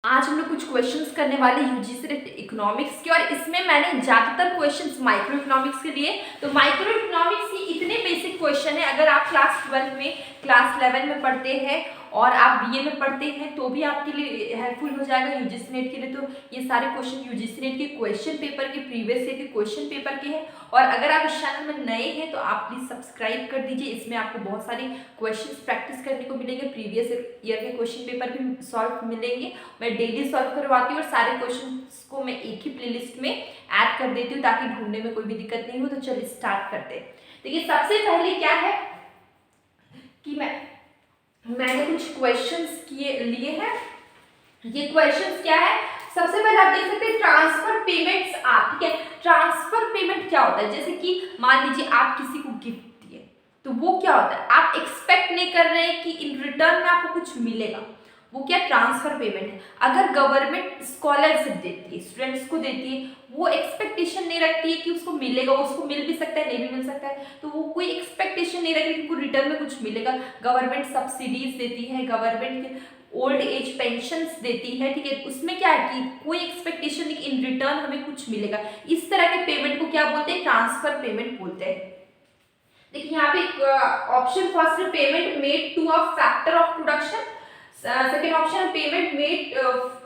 आज हम लोग कुछ क्वेश्चंस करने वाले यूजीसी नेट इकोनॉमिक्स के, और इसमें मैंने ज़्यादातर क्वेश्चंस माइक्रो इकोनॉमिक्स के लिए। तो माइक्रो इकोनॉमिक्स की इतने बेसिक क्वेश्चन है, अगर आप क्लास 12 में, क्लास 11 में पढ़ते हैं और आप बीए में पढ़ते हैं तो भी आपके लिए हेल्पफुल हो जाएगा यूजीसी नेट के लिए। तो ये सारे क्वेश्चन यूजीसी नेट के क्वेश्चन पेपर के, प्रीवियस ईयर के क्वेश्चन पेपर के हैं। और अगर आप इस चैनल में नए हैं तो आप प्लीज़ सब्सक्राइब कर दीजिए। इसमें आपको बहुत सारे क्वेश्चन प्रैक्टिस करने को मिलेंगे, प्रीवियस ईयर के क्वेश्चन पेपर भी सॉल्व मिलेंगे। मैं डेली सॉल्व करवाती हूँ और सारे क्वेश्चंस को मैं एक ही प्लेलिस्ट में ऐड कर देती हूँ ताकि ढूंढने में कोई भी दिक्कत नहीं हो। तो चलिए स्टार्ट करते हैं। देखिए सबसे पहले क्या है कि मैंने कुछ क्वेश्चंस लिए हैं। ये क्वेश्चंस क्या है, सबसे पहले आप देख सकते हैं ट्रांसफर पेमेंट्स आप, ठीक है। ट्रांसफर पेमेंट क्या होता है, जैसे कि मान लीजिए आप किसी को गिफ्ट दिए तो वो क्या होता है, आप एक्सपेक्ट नहीं कर रहे हैं कि इन रिटर्न में आपको कुछ मिलेगा, वो क्या ट्रांसफर पेमेंट है। अगर गवर्नमेंट स्कॉलरशिप देती है, स्टूडेंट्स को देती है, वो एक्सपेक्टेशन नहीं रखती है कि उसको मिलेगा, उसको मिल भी सकता है, नहीं भी मिल सकता है, तो वो कोई एक्सपेक्टेशन नहीं रखती कि उनको रिटर्न में कुछ मिलेगा। गवर्नमेंट सब्सिडीज देती है, गवर्नमेंट ओल्ड एज पेंशन्स देती है, ठीक है। उसमें क्या है कि कोई एक्सपेक्टेशन नहीं कि इन रिटर्न हमें कुछ मिलेगा। इस तरह के पेमेंट को क्या बोलते हैं, ट्रांसफर पेमेंट बोलते हैं। देखिए यहाँ पे ऑप्शन फर्स्ट है payment made to a factor of production, second option payment made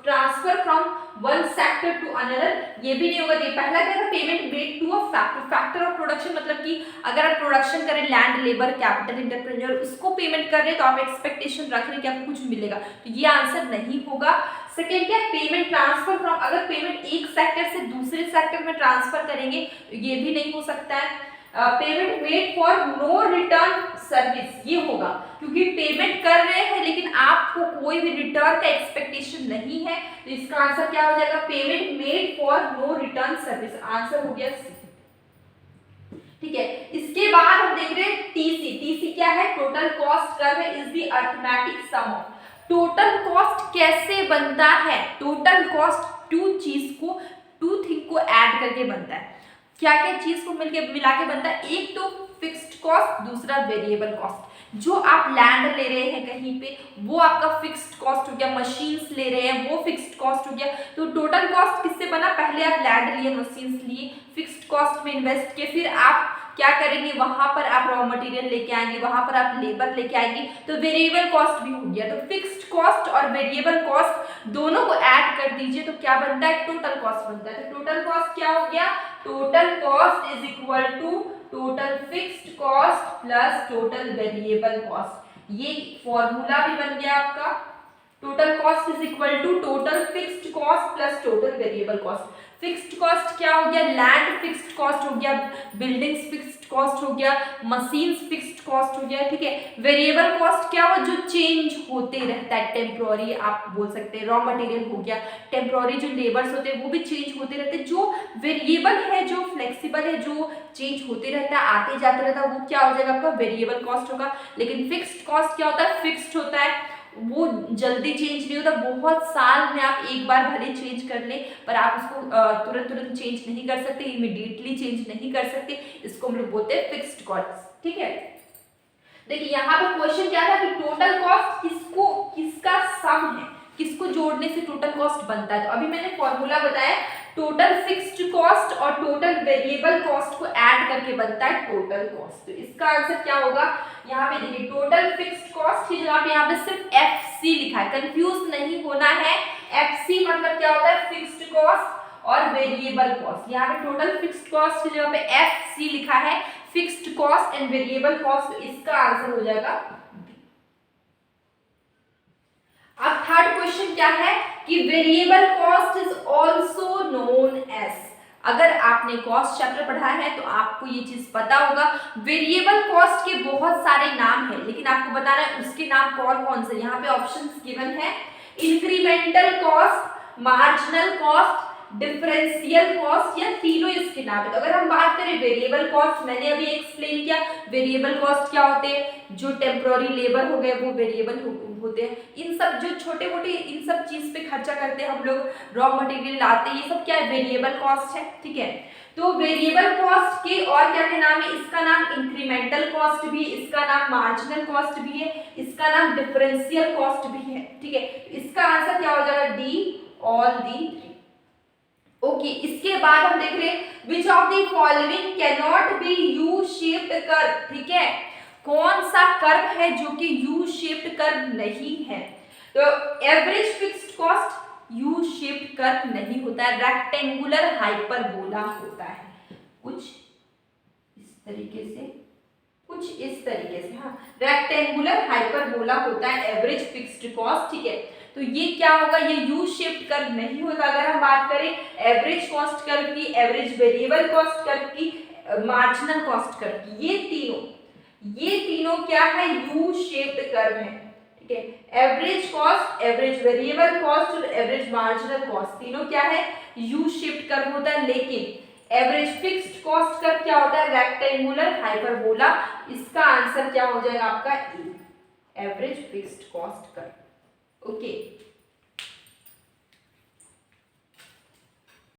transfer from one sector to another, ये भी नहीं होगा। ये पहला क्या था, payment made to a factor, factor of production मतलब कि अगर आप प्रोडक्शन करें, लैंड, लेबर, कैपिटल, इंटरप्रेन्योर, उसको पेमेंट कर रहे हैं तो आप एक्सपेक्टेशन रख रहे हैं कि आपको कुछ मिलेगा, तो ये आंसर नहीं होगा। सेकेंड क्या, पेमेंट ट्रांसफर फ्रॉम, अगर पेमेंट एक सेक्टर से दूसरे सेक्टर में ट्रांसफर करेंगे तो ये भी नहीं हो सकता है। Payment made for no return service, ये होगा क्योंकि पेमेंट कर रहे हैं लेकिन आपको कोई भी रिटर्न का एक्सपेक्टेशन नहीं है, तो इसका आंसर क्या हो जाएगा, payment made for no return service. Answer हो गया सी, ठीक है। इसके बाद हम देख रहे हैं टीसी। टीसी क्या है, total cost curve is the arithmetic sum of. Total cost कैसे बनता है, टोटल कॉस्ट टू थिंग को ऐड करके बनता है। क्या क्या चीज को मिला के बनता है, एक तो फिक्स्ड कॉस्ट, दूसरा वेरिएबल कॉस्ट। जो आप लैंड ले रहे हैं कहीं पे, वो आपका फिक्स्ड कॉस्ट हो गया, मशीन्स ले रहे हैं वो फिक्स्ड कॉस्ट हो गया। तो टोटल कॉस्ट किससे बना, पहले आप लैंड लिए, मशीन्स लिए, फिक्स्ड कॉस्ट में इन्वेस्ट किए, फिर आप क्या करेंगे, वहां पर आप रॉ मटेरियल लेके आएंगे, वहां पर आप लेबर लेके आएंगे, तो वेरिएबल कॉस्ट भी हो गया। तो फिक्स्ड कॉस्ट और वेरिएबल कॉस्ट दोनों को ऐड कर दीजिए तो क्या बनता है, टोटल कॉस्ट बनता है। तो टोटल कॉस्ट क्या हो गया, total cost is equal to total fixed cost plus total variable cost. ये फॉर्मूला भी बन गया आपका, total cost is equal to total fixed cost plus total variable cost. Fixed cost क्या हो गया, लैंड फिक्स्ड कॉस्ट हो गया, बिल्डिंग्स फिक्स्ड कॉस्ट हो गया, मशीन्स फिक्स्ड कॉस्ट हो गया, ठीक है। वेरिएबल कॉस्ट क्या हो, जो चेंज होते रहता है, टेम्पोररी आप बोल सकते हैं, रॉ मटेरियल हो गया, टेम्पोररी जो लेबर्स होते हैं वो भी चेंज होते रहते हैं। जो वेरिएबल है, जो फ्लेक्सिबल है, जो चेंज होते रहता है, आते जाते रहता है, वो क्या हो जाएगा आपका वेरिएबल कॉस्ट होगा। लेकिन फिक्स्ड कॉस्ट क्या होता है, फिक्स्ड होता है, वो जल्दी चेंज नहीं होता, बहुत साल में आप एक बार भले चेंज कर ले पर आप उसको तुरंत चेंज नहीं कर सकते, इमीडिएटली चेंज नहीं कर सकते, इसको हम लोग बोलते हैं फिक्स्ड कॉस्ट, ठीक है। देखिए यहाँ पे क्वेश्चन क्या था कि टोटल कॉस्ट किसका सम है, किसको जोड़ने से टोटल कॉस्ट बनता है। तो अभी मैंने फॉर्मूला बताया, टोटल फिक्स्ड कॉस्ट और टोटल वेरिएबल कॉस्ट को ऐड करके बनता है टोटल कॉस्ट। तो इसका आंसर क्या होगा, यहाँ पे देखिए टोटल फिक्स्ड कॉस्ट की जगह पे यहाँ पे सिर्फ एफसी लिखा है, कंफ्यूज नहीं होना है। एफसी मतलब क्या होता है, फिक्स्ड कॉस्ट और वेरिएबल कॉस्ट। यहाँ पे टोटल फिक्स्ड कॉस्ट की जगह पे एफसी लिखा है, fixed cost and variable cost. इसका आंसर हो जाएगा। अब थर्ड क्वेश्चन क्या है कि variable cost is also known as. अगर आपने कॉस्ट चैप्टर पढ़ा है तो आपको ये चीज पता होगा, वेरिएबल कॉस्ट के बहुत सारे नाम हैं लेकिन आपको बताना है उसके नाम कौन कौन से। यहाँ पे ऑप्शंस गिवन है, incremental cost, marginal cost, differential cost, या तीनों इसके नाम है। तो अगर हम बात करें वेरिएबल कॉस्ट, मैंने अभी एक्सप्लेन किया वेरिएबल कॉस्ट क्या होते हैं, जो टेम्पोररी लेबर हो गए वो वेरिएबल होते हैं। इन सब जो छोटे मोटे इन सब चीज पे खर्चा करते हैं हम लोग, रॉ मटेरियल लाते हैं, ये सब क्या है, वेरिएबल कॉस्ट है, ठीक है। तो वेरिएबल कॉस्ट के और क्या क्या नाम है, इसका नाम इंक्रीमेंटल कॉस्ट भी, इसका नाम मार्जिनल कॉस्ट भी है, इसका नाम डिफरेंशियल कॉस्ट भी है, ठीक है। इसका आंसर क्या हो जाएगा, D, all the three. Okay, इसके बाद हम देख रहे हैं which of the following can not be U shaped curve, ठीक है। कौन सा कर्व है जो कि यू शेप्ड कर्व नहीं है, तो average fixed cost U shaped curve नहीं होता है, रेक्टेंगुलर हाइपरबोला होता है, कुछ इस तरीके से, कुछ इस तरीके से, हाँ, रेक्टेंगुलर हाइपरबोला होता है एवरेज फिक्स्ड कॉस्ट, ठीक है। तो ये क्या होगा, ये यू शेप्ड कर्व नहीं होता। अगर हम बात करें एवरेज कॉस्ट कर्व की, एवरेज वेरिएबल कॉस्ट कर्व की, मार्जिनल कॉस्ट कर्व की, ये तीनों क्या है, यू शेप्ड कर्व है, ठीक है। Average cost, average variable cost और एवरेज मार्जिनल कॉस्ट तीनों क्या है, यू शेप्ड कर्व होता है। लेकिन एवरेज फिक्स्ड कॉस्ट कर्व क्या होता है, रेक्टेंगुलर हाइपरबोला। इसका आंसर क्या हो जाएगा आपका, a, average fixed cost curve. Okay